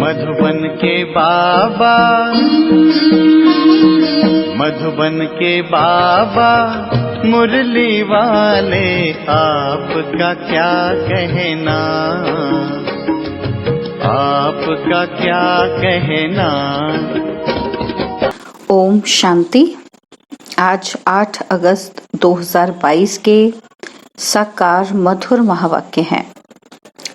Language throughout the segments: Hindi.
मधुबन के बाबा, मधुबन के बाबा मुरली वाले, आपका क्या कहना, आपका क्या कहना। ओम शांति। आज 8 अगस्त 2022 के साकार मधुर महावाक्य हैं।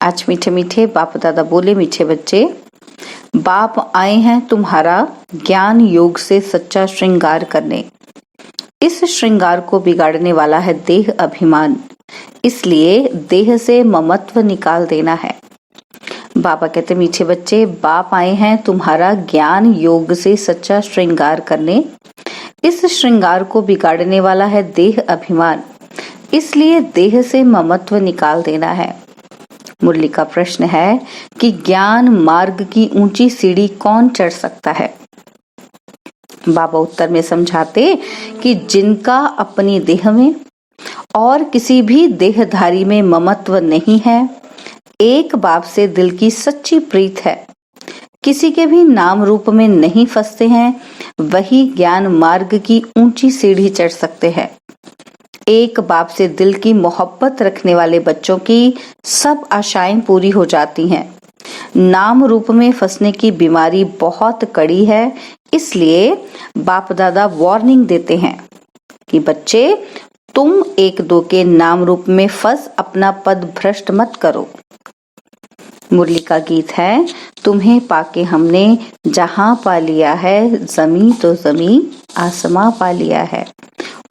आज मीठे मीठे बाप दादा बोले, मीठे बच्चे, बाप आए हैं तुम्हारा ज्ञान योग से सच्चा श्रृंगार करने। इस श्रृंगार को बिगाड़ने वाला है देह अभिमान, इसलिए देह से ममत्व निकाल देना है। बाबा कहते, मीठे बच्चे, बाप आए हैं तुम्हारा ज्ञान योग से सच्चा श्रृंगार करने। इस श्रृंगार को बिगाड़ने वाला है देह अभिमान, इसलिए देह से ममत्व निकाल देना है। मुरली का प्रश्न है कि ज्ञान मार्ग की ऊंची सीढ़ी कौन चढ़ सकता है। बाबा उत्तर में समझाते कि जिनका अपनी देह में और किसी भी देहधारी में ममत्व नहीं है, एक बाप से दिल की सच्ची प्रीत है, किसी के भी नाम रूप में नहीं फंसते हैं, वही ज्ञान मार्ग की ऊंची सीढ़ी चढ़ सकते हैं। एक बाप से दिल की मोहब्बत रखने वाले बच्चों की सब आशाएं पूरी हो जाती हैं। नाम रूप में फंसने की बीमारी बहुत कड़ी है, इसलिए बाप दादा वार्निंग देते हैं कि बच्चे, तुम एक दो के नाम रूप में फंस अपना पद भ्रष्ट मत करो। मुरली का गीत है, तुम्हें पाके हमने जहां पा लिया है, जमी तो जमी आसमां पा लिया है।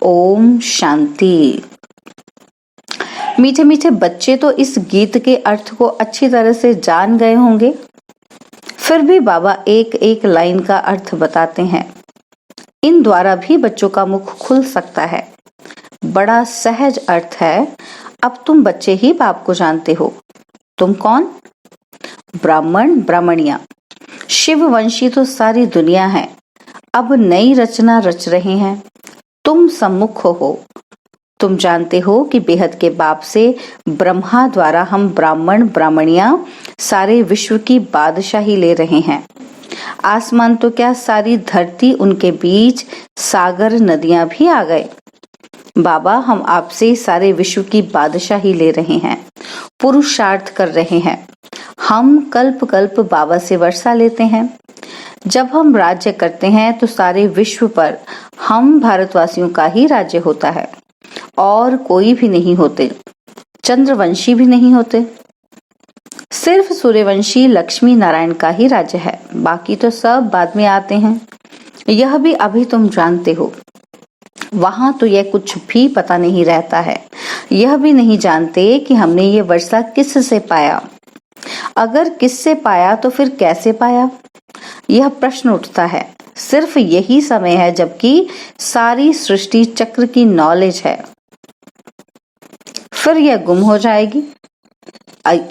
ओम शांति। मीठे मीठे बच्चे तो इस गीत के अर्थ को अच्छी तरह से जान गए होंगे, फिर भी बाबा एक एक लाइन का अर्थ बताते हैं। इन द्वारा भी बच्चों का मुख खुल सकता है। बड़ा सहज अर्थ है। अब तुम बच्चे ही बाप को जानते हो। तुम कौन? ब्राह्मण ब्राह्मणिया, शिववंशी तो सारी दुनिया है। अब नई रचना रच रहे हैं। तुम सम्मुख हो। तुम जानते हो कि बेहद के बाप से ब्रह्मा द्वारा हम ब्राह्मण ब्राह्मणिया सारे विश्व की बादशाही ले रहे हैं। आसमान तो क्या, सारी धरती, उनके बीच सागर नदियां भी आ गए। बाबा, हम आपसे सारे विश्व की बादशाही ले रहे हैं, पुरुषार्थ कर रहे हैं। हम कल्प कल्प बाबा से वर्षा लेते हैं। जब हम राज्य करते हैं तो सारे विश्व पर हम भारतवासियों का ही राज्य होता है और कोई भी नहीं होते, चंद्रवंशी भी नहीं होते। सिर्फ सूर्यवंशी लक्ष्मी नारायण का ही राज्य है, बाकी तो सब बाद में आते हैं। यह भी अभी तुम जानते हो। वहां तो यह कुछ भी पता नहीं रहता है। यह भी नहीं जानते कि हमने ये वर्षा किस से पाया। अगर किससे पाया तो फिर कैसे पाया, यह प्रश्न उठता है। सिर्फ यही समय है जबकि सारी सृष्टि चक्र की नॉलेज है, फिर यह गुम हो जाएगी।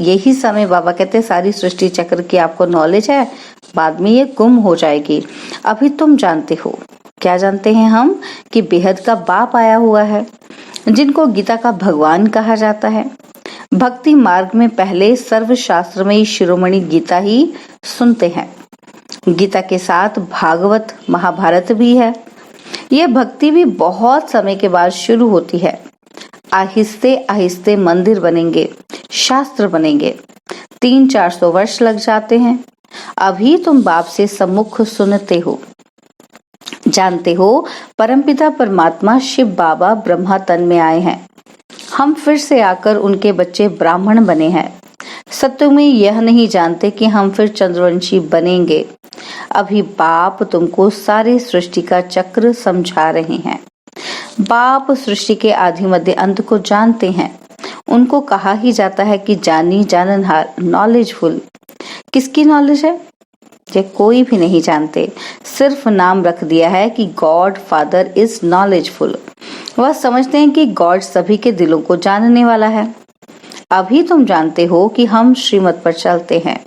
यही समय बाबा कहते सारी सृष्टि चक्र की आपको नॉलेज है, बाद में ये गुम हो जाएगी। अभी तुम जानते हो। क्या जानते हैं हम? कि बेहद का बाप आया हुआ है, जिनको गीता का भगवान कहा जाता है। भक्ति मार्ग में पहले सर्वशास्त्रमयी शिरोमणि गीता ही सुनते हैं। गीता के साथ भागवत महाभारत भी है। यह भक्ति भी बहुत समय के बाद शुरू होती है। आहिस्ते आहिस्ते मंदिर बनेंगे, शास्त्र बनेंगे। 300-400 वर्ष लग जाते हैं। अभी तुम बाप से सम्मुख सुनते हो, जानते हो परमपिता परमात्मा शिव बाबा ब्रह्मा तन में आए हैं। हम फिर से आकर उनके बच्चे ब्राह्मण बने हैं। सत्य में यह नहीं जानते कि हम फिर चंद्रवंशी बनेंगे। अभी बाप तुमको सारे सृष्टि का चक्र समझा रहे हैं। बाप सृष्टि के आदि मध्य अंत को जानते हैं। उनको कहा ही जाता है कि जानी जाननहार, नॉलेजफुल। किसकी नॉलेज है? ये कोई भी नहीं जानते। सिर्फ नाम रख दिया है कि गॉड फादर इज नॉलेजफुल। वह समझते हैं कि गॉड सभी के दिलों को जानने वाला है। अभी तुम जानते हो कि हम श्रीमत पर चलते हैं।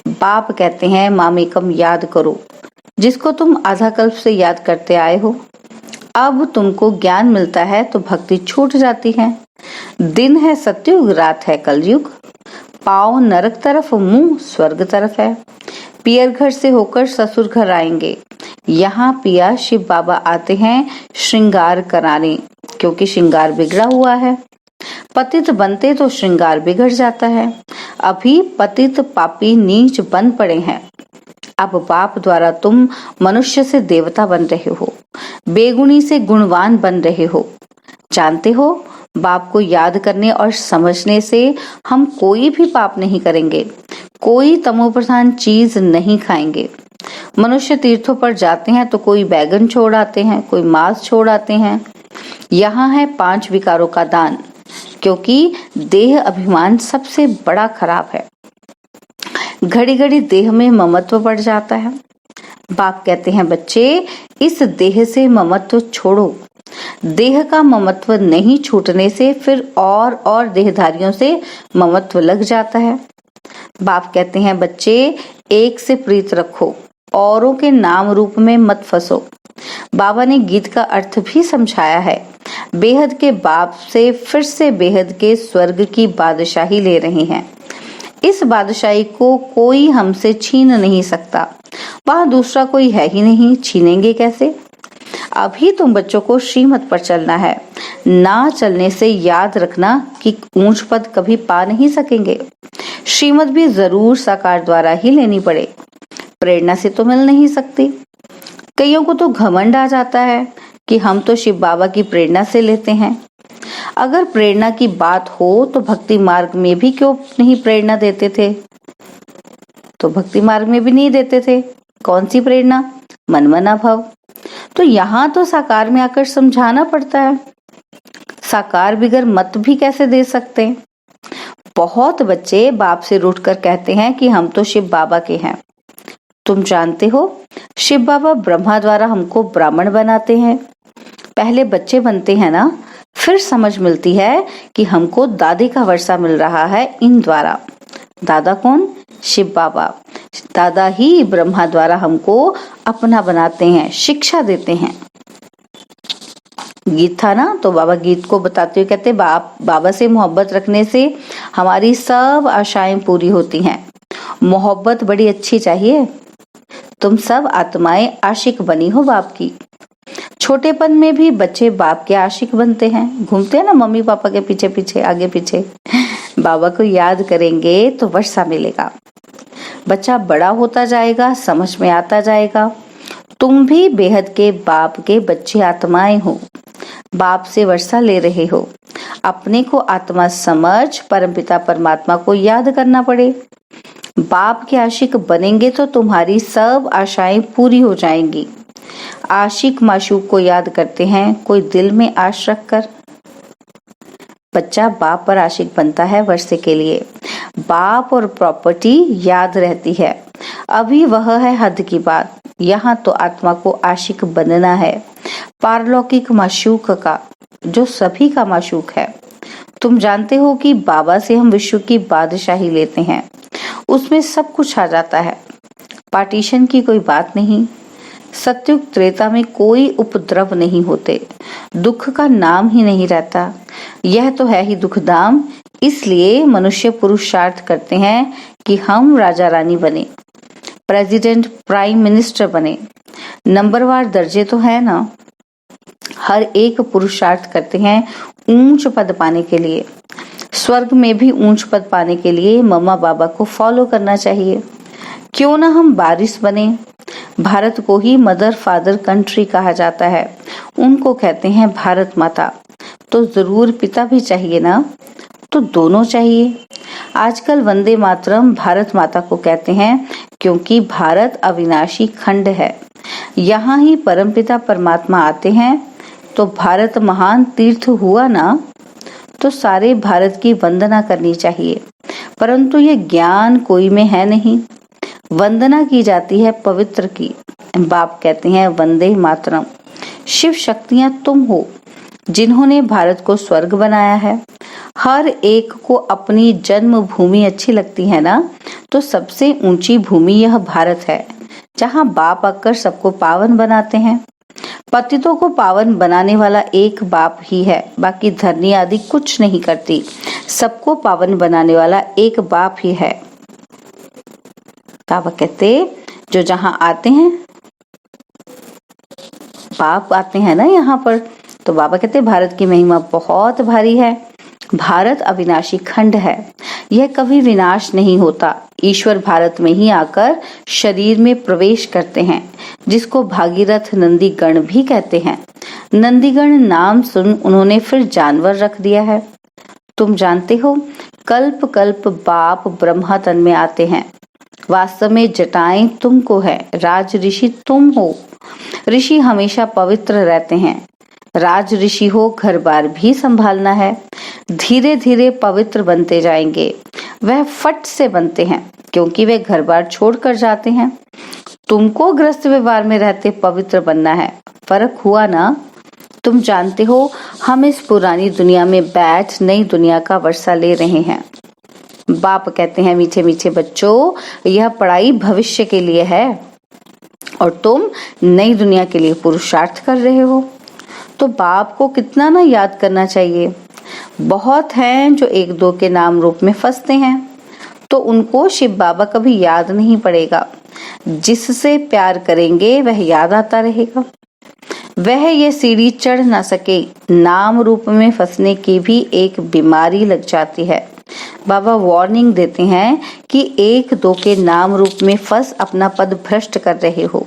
बाप कहते हैं मामेकम याद करो, जिसको तुम आधा कल्प से याद करते आए हो। अब तुमको ज्ञान मिलता है तो भक्ति छूट जाती है। दिन है सतयुग, रात है कलयुग। पाँव नरक तरफ, मुंह स्वर्ग तरफ है। पियर घर से होकर ससुर घर आएंगे। यहाँ पिया शिव बाबा आते हैं श्रृंगार कराने, क्योंकि श्रृंगार बिगड़ा हुआ है। पतित बनते तो श्रृंगार बिगड़ जाता है। अभी पतित पापी नीच बन पड़े हैं। अब बाप द्वारा तुम मनुष्य से देवता बन रहे हो, बेगुनी से गुणवान बन रहे हो। जानते हो, बाप को याद करने और समझने से हम कोई भी पाप नहीं करेंगे, कोई तमोप्रधान चीज नहीं खाएंगे। मनुष्य तीर्थों पर जाते हैं तो कोई बैगन छोड़ आते हैं, कोई मांस छोड़ आते हैं। यहाँ है 5 विकारों का दान, क्योंकि देह अभिमान सबसे बड़ा खराब है। घड़ी घड़ी देह में ममत्व बढ़ जाता है। बाप कहते हैं, बच्चे इस देह से ममत्व छोड़ो। देह का ममत्व नहीं छूटने से फिर और देहधारियों से ममत्व लग जाता है। बाप कहते हैं, बच्चे एक से प्रीत रखो, औरों के नाम रूप में मत फंसो। बाबा ने गीत का अर्थ भी समझाया है। बेहद के बाप से फिर से बेहद के स्वर्ग की बादशाही ले रहे हैं। इस बादशाही को कोई हमसे छीन नहीं सकता। वहां दूसरा कोई है ही नहीं, छीनेंगे कैसे? अभी तुम बच्चों को श्रीमत पर चलना है। ना चलने से याद रखना कि ऊंच पद कभी पा नहीं सकेंगे। श्रीमत भी जरूर साकार द्वारा ही लेनी पड़े, प्रेरणा से तो मिल नहीं सकती। कईयों को तो घमंड आ जाता है कि हम तो शिव बाबा की प्रेरणा से लेते हैं। अगर प्रेरणा की बात हो तो भक्ति मार्ग में भी क्यों नहीं प्रेरणा देते थे? तो भक्ति मार्ग में भी नहीं देते थे। कौन सी प्रेरणा? मनमना भव। तो यहाँ तो साकार में आकर समझाना पड़ता है। साकार बिगर मत भी कैसे दे सकते हैं? बहुत बच्चे बाप से रूठकर कहते हैं कि हम तो शिव बाबा के हैं। तुम जानते हो, शिव बाबा ब्रह्मा द्वारा हमको ब्राह्मण बनाते हैं। पहले बच्चे बनते हैं ना, फिर समझ मिलती है कि हमको दादे का वर्षा मिल रहा है इन द्वारा। दादा कौन? शिव बाबा। दादा ही ब्रह्मा द्वारा हमको अपना बनाते हैं, शिक्षा देते हैं। गीत था ना, तो बाबा गीत को बताते हुए कहते, बाबा से मोहब्बत रखने से हमारी सब आशाएं पूरी होती हैं। मोहब्बत बड़ी अच्छी चाहिए। तुम सब आत्माएं आशिक बनी हो बाप की। छोटेपन में भी बच्चे बाप के आशिक बनते हैं, घूमते हैं ना मम्मी पापा के पीछे पीछे, आगे पीछे। बाबा को याद करेंगे तो वर्षा मिलेगा। बच्चा बड़ा होता जाएगा, समझ में आता जाएगा। तुम भी बेहद के बाप के बच्चे आत्माएं हो, बाप से वर्षा ले रहे हो। अपने को आत्मा समझ परमपिता परमात्मा को याद करना पड़े। बाप के आशिक बनेंगे तो तुम्हारी सब आशाएं पूरी हो जाएंगी। आशिक माशूक को याद करते हैं, कोई दिल में आश रखकर। बच्चा बाप पर आशिक बनता है वर्षे के लिए। बाप और प्रॉपर्टी याद रहती है। अभी वह है हद की बात। यहाँ तो आत्मा को आशिक बनना है, पारलौकिक माशूक का, जो सभी का माशूक है। तुम जानते हो कि बाबा से हम विश्व की बादशाही लेते हैं, उसमें सब कुछ आ जाता है। पार्टीशन की कोई बात नहीं। सत्युग त्रेता में कोई उपद्रव नहीं होते, दुख का नाम ही नहीं रहता। यह तो है ही दुखधाम। इसलिए मनुष्य पुरुषार्थ करते हैं कि हम राजा रानी बने, प्रेसिडेंट प्राइम मिनिस्टर बने। नंबरवार दर्जे तो है ना। हर एक पुरुषार्थ करते हैं ऊंच पद पाने के लिए। स्वर्ग में भी ऊंच पद पाने के लिए मम्मा बाबा को फॉलो करना चाहिए। क्यों ना हम बारिश बने। भारत को ही मदर फादर कंट्री कहा जाता है, उनको कहते हैं भारत माता। तो जरूर पिता भी चाहिए ना, तो दोनों चाहिए। आजकल वंदे मातरम भारत माता को कहते हैं, क्योंकि भारत अविनाशी खंड है। यहाँ ही परमपिता परमात्मा आते हैं। तो भारत महान तीर्थ हुआ ना, तो सारे भारत की वंदना करनी चाहिए। परंतु ये ज्ञान कोई में है नहीं। वंदना की जाती है पवित्र की। बाप कहते हैं, वंदे मातरम। शिव शक्तियां तुम हो, जिन्होंने भारत को स्वर्ग बनाया है। हर एक को अपनी जन्म भूमि अच्छी लगती है ना, तो सबसे ऊंची भूमि यह भारत है, जहाँ बाप आकर सबको पावन बनाते हैं। पतितों को पावन बनाने वाला एक बाप ही है, बाकी धरनी आदि कुछ नहीं करती। सबको पावन बनाने वाला एक बाप ही है। बाबा कहते जो जहां आते हैं, बाप आते हैं ना यहाँ पर, तो बाबा कहते भारत की महिमा बहुत भारी है। भारत अविनाशी खंड है, यह कभी विनाश नहीं होता। ईश्वर भारत में ही आकर शरीर में प्रवेश करते हैं, जिसको भागीरथ नंदीगण भी कहते हैं। नंदीगण नाम सुन उन्होंने फिर जानवर रख दिया है। तुम जानते हो, कल्प कल्प बाप ब्रह्मा तन में आते हैं। वास्तव में जटाएं तुमको है, राज ऋषि तुम हो। ऋषि हमेशा पवित्र रहते हैं। राज ऋषि हो, घर बार भी संभालना है। धीरे धीरे पवित्र बनते जाएंगे। वह फट से बनते हैं, क्योंकि वे घर बार छोड़कर जाते हैं। तुमको गृहस्थ व्यवहार में रहते पवित्र बनना है। फर्क हुआ ना? तुम जानते हो, हम इस पुरानी दुनिया में बैठ नई दुनिया का वर्षा ले रहे हैं। बाप कहते हैं मीठे मीठे बच्चों, यह पढ़ाई भविष्य के लिए है और तुम नई दुनिया के लिए पुरुषार्थ कर रहे हो। तो बाप को कितना ना याद करना चाहिए। बहुत हैं जो एक दो के नाम रूप में फंसते हैं, तो उनको शिव बाबा कभी याद नहीं पड़ेगा। जिससे प्यार करेंगे वह याद आता रहेगा। वह ये सीढ़ी चढ़ ना सके। नाम रूप में फंसने की भी एक बीमारी लग जाती है। बाबा वार्निंग देते हैं कि एक दो के नाम रूप में फंस अपना पद भ्रष्ट कर रहे हो।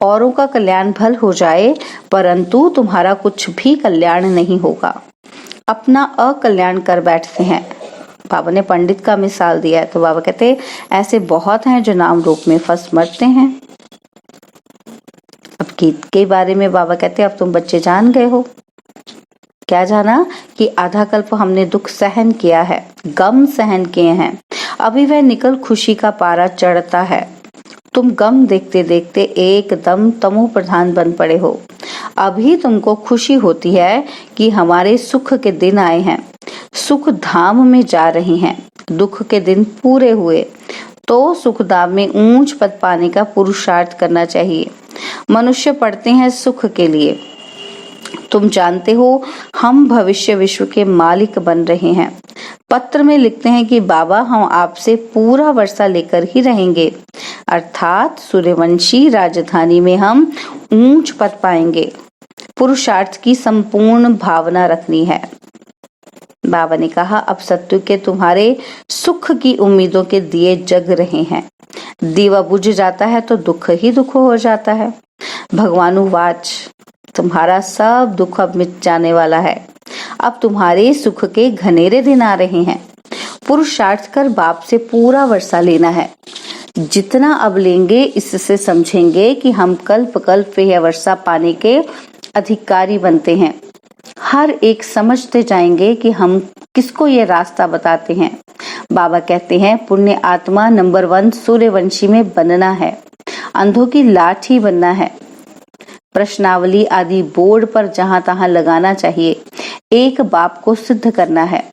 औरों का कल्याण भल हो जाए, परंतु तुम्हारा कुछ भी कल्याण नहीं होगा। अपना अकल्याण कर बैठते हैं। बाबा ने पंडित का मिसाल दिया है, तो बाबा कहते ऐसे बहुत हैं जो नाम रूप में फंस मरते हैं। अब गीत के बारे में बाबा कहते अब तुम बच्चे जान गए हो। क्या जाना? कि आधा कल्प हमने दुख सहन किया है, गम सहन किए हैं। अभी वह निकल खुशी का पारा चढ़ता है। तुम गम देखते देखते एकदम तमो प्रधान बन पड़े हो। अभी तुमको खुशी होती है कि हमारे सुख के दिन आए हैं, सुख धाम में जा रहे हैं। दुख के दिन पूरे हुए तो सुख धाम में ऊंच पद पाने का पुरुषार्थ करना चाहिए। मनुष्य पढ़ते हैं सुख के लिए। तुम जानते हो, हम भविष्य विश्व के मालिक बन रहे हैं। पत्र में लिखते हैं कि बाबा हम आपसे पूरा वर्षा लेकर ही रहेंगे, अर्थात सूर्यवंशी राजधानी में हम ऊंच पद पाएंगे। पुरुषार्थ की संपूर्ण भावना रखनी है। बाबा ने कहा अब सत्य के तुम्हारे सुख की उम्मीदों के दिए जग रहे हैं। दीवा बुझ जाता है तो दुख ही दुख हो जाता है। भगवानुवाच तुम्हारा सब दुख अब मिट जाने वाला है। अब तुम्हारे सुख के घनेरे दिन आ रहे हैं। पुरुषार्थ कर बाप से पूरा वर्षा लेना है। जितना अब लेंगे इससे समझेंगे कि हम कल्प कल्प यह वर्षा पाने के अधिकारी बनते हैं। हर एक समझते जाएंगे कि हम किसको ये रास्ता बताते हैं। बाबा कहते हैं पुण्य आत्मा नंबर 1 सूर्यवंशी में बनना है, अंधों की लाठी बनना है। प्रश्नावली आदि बोर्ड पर जहां तहां लगाना चाहिए। एक बाप को सिद्ध करना है,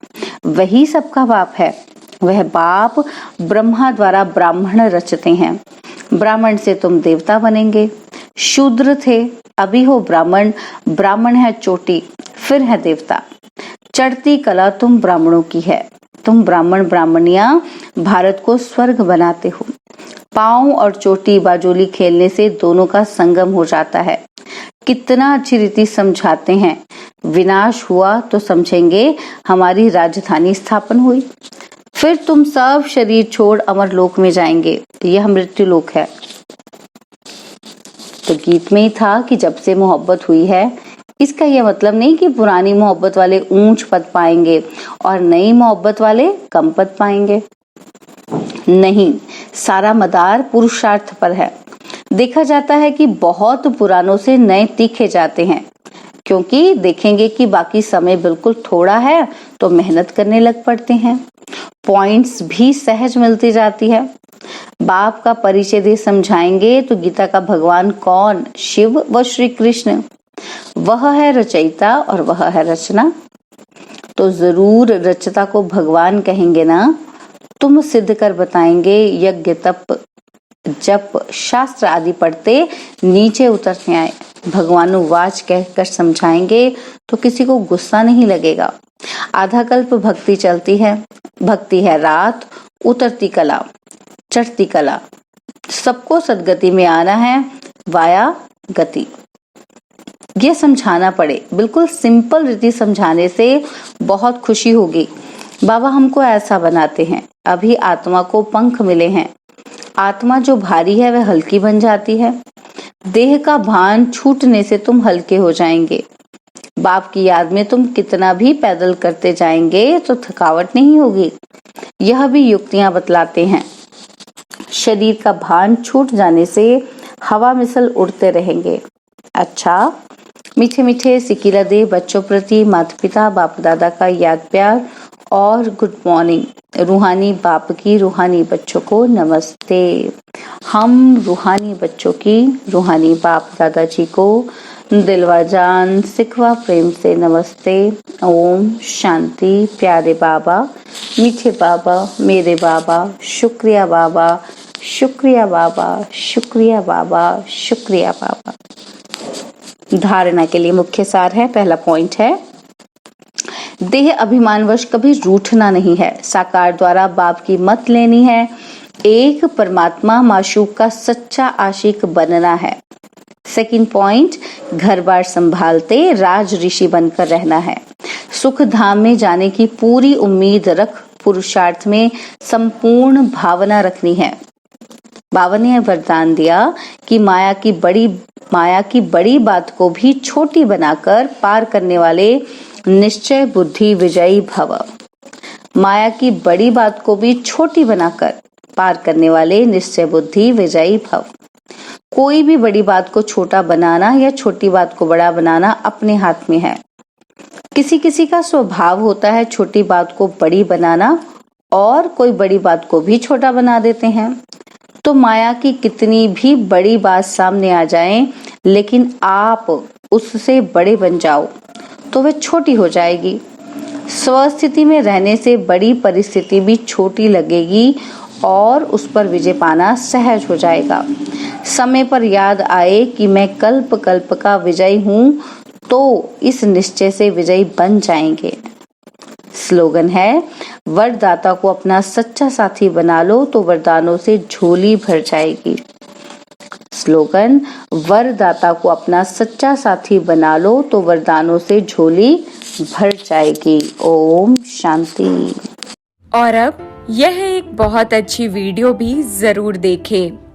वही सबका बाप है। वह बाप ब्रह्मा द्वारा ब्राह्मण रचते हैं। ब्राह्मण से तुम देवता बनेंगे। शूद्र थे, अभी हो ब्राह्मण। ब्राह्मण है चोटी, फिर है देवता। चढ़ती कला तुम ब्राह्मणों की है। तुम ब्राह्मण ब्राह्मणियां भारत को स्वर्ग बनाते हो। पांव और चोटी बाजोली खेलने से दोनों का संगम हो जाता है। कितना अच्छी रीति समझाते हैं। विनाश हुआ तो समझेंगे हमारी राजधानी स्थापन हुई। फिर तुम सब शरीर छोड़ अमर लोक में जाएंगे। यह मृत्यु लोक है। तो गीत में ही था कि जब से मोहब्बत हुई है। इसका यह मतलब नहीं कि पुरानी मोहब्बत वाले ऊंच पद पाएंगे और नई मोहब्बत वाले कम पद पाएंगे। नहीं, सारा मदार पुरुषार्थ पर है। देखा जाता है कि बहुत पुरानों से नए तीखे जाते हैं, क्योंकि देखेंगे कि बाकी समय बिल्कुल थोड़ा है तो मेहनत करने लग पड़ते हैं। पॉइंट्स भी सहज मिलती जाती है। बाप का परिचय दे समझाएंगे तो गीता का भगवान कौन? शिव व श्री कृष्ण। वह है रचयिता और वह है रचना। तो जरूर रचता को भगवान कहेंगे ना। तुम सिद्ध कर बताएंगे। यज्ञ तप जप शास्त्र आदि पढ़ते नीचे उतरते आए। भगवानुवाच कहकर समझाएंगे तो किसी को गुस्सा नहीं लगेगा। आधा कल्प भक्ति चलती है। भक्ति है रात, उतरती कला, चढ़ती कला। सबको सदगति में आना है वाया गति। ये समझाना पड़े, बिल्कुल सिंपल रीति समझाने से बहुत खुशी होगी। बाबा हमको ऐसा बनाते हैं। अभी आत्मा को पंख मिले हैं। आत्मा जो भारी है वह हल्की बन जाती है। देह का भान छूटने से तुम हल्के हो जाएंगे। बाप की याद में तुम कितना भी पैदल करते जाएंगे तो थकावट नहीं होगी। यह भी युक्तियां बतलाते हैं। शरीर का भान छूट जाने से हवा मिसल उड़ते रहेंगे। अच्छा, मीठे मीठे सिकिला दे बच्चों प्रति माता पिता बाप दादा का याद प्यार और गुड मॉर्निंग। रूहानी बाप की रूहानी बच्चों को नमस्ते। हम रूहानी बच्चों की रूहानी बाप दादाजी को दिलवा जान सिखवा प्रेम से नमस्ते। ओम शांति। प्यारे बाबा, मीठे बाबा, मेरे बाबा, शुक्रिया बाबा, शुक्रिया बाबा, शुक्रिया बाबा, शुक्रिया बाबा। धारणा के लिए मुख्य सार है। पहला पॉइंट है, देह अभिमानवश कभी रूठना नहीं है। साकार द्वारा बाप की मत लेनी है। एक परमात्मा माशूक का सच्चा आशिक बनना है। सेकंड पॉइंट, घर बार संभालते राज ऋषि बनकर रहना है। सुख धाम में जाने की पूरी उम्मीद रख पुरुषार्थ में संपूर्ण भावना रखनी है। बाबा ने वरदान दिया कि माया की बड़ी बात को भी छोटी बनाकर पार करने वाले निश्चय बुद्धि विजयी भव। माया की बड़ी बात को भी छोटी बनाकर पार करने वाले निश्चय बुद्धि विजयी भव। कोई भी बड़ी बात को छोटा बनाना या छोटी बात को बड़ा बनाना अपने हाथ में है। किसी किसी का स्वभाव होता है छोटी बात को बड़ी बनाना, और कोई बड़ी बात को भी छोटा बना देते हैं। तो माया की कितनी भी बड़ी बात सामने आ जाए, लेकिन आप उससे बड़े बन जाओ तो वह छोटी हो जाएगी। स्वस्थिति में रहने से बड़ी परिस्थिति भी छोटी लगेगी और उस पर विजय पाना सहज हो जाएगा। समय पर याद आए कि मैं कल्प कल्प का विजयी हूँ तो इस निश्चय से विजयी बन जाएंगे। स्लोगन है, वरदाता को अपना सच्चा साथी बना लो तो वरदानों से झोली भर जाएगी। स्लोगन, वरदाता को अपना सच्चा साथी बना लो तो वरदानों से झोली भर जाएगी। ओम शांति। और अब यह एक बहुत अच्छी वीडियो भी जरूर देखें।